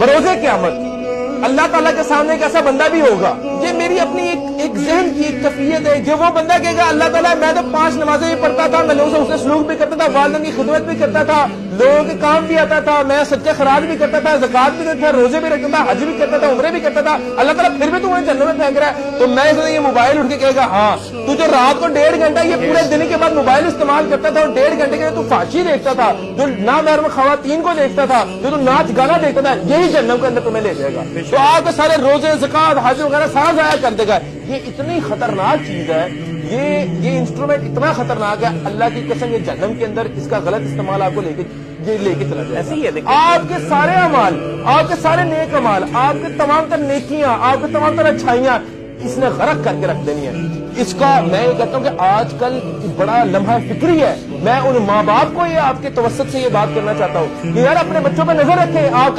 بروز قیامت اللہ تعالیٰ کے سامنے ایک ایسا بندہ بھی ہوگا، یہ میری اپنی ایک ذہن کی ایک کیفیت ہے، جو وہ بندہ کہے گا اللہ تعالیٰ میں تو 5 نمازیں بھی پڑھتا تھا، میں لوگوں سے حسن سلوک بھی کرتا تھا، والدین کی خدمت بھی کرتا تھا، لوگوں کے کام بھی آتا تھا، میں سچے خراج بھی کرتا تھا، زکات بھی دیتا تھا، روزے بھی رکھتا تھا، حج بھی کرتا تھا، عمرے بھی کرتا تھا، اللہ تعالیٰ پھر بھی تمہیں جنت میں پھینک رہا ہے۔ تو میں اس یہ موبائل اٹھ کے کہے گا ہاں تو جو رات کو 1.5 گھنٹہ یہ پورے دن کے بعد موبائل استعمال کرتا تھا اور 1.5 گھنٹے کے تو فحاشی دیکھتا تھا، جو نامحرم خواتین کو دیکھتا تھا، جو تو ناچ گانا دیکھتا تھا، یہی جہنم کے اندر تمہیں لے جائے گا۔ تو آپ کے سارے روزے زکات حج وغیرہ سارا ضائع کر دے گا۔ یہ اتنی خطرناک چیز ہے، یہ انسٹرومنٹ اتنا خطرناک ہے، اللہ کی قسم یہ جہنم کے اندر اس کا غلط استعمال آپ کو لے کے چلا جائے گا۔ آپ کے سارے اعمال، آپ کے سارے نیک اعمال، آپ کے تمام تر نیکیاں، آپ کے تمام تر اچھائیاں اس نے غرق کر کے رکھ دینی ہے۔ اس کا میں یہ کہتا ہوں کہ آج کل بڑا لمحہ فکری ہے، میں ان ماں باپ کو یہ آپ کے توسط سے یہ بات کرنا چاہتا ہوں کہ یار اپنے بچوں پہ نظر رکھیں۔ آپ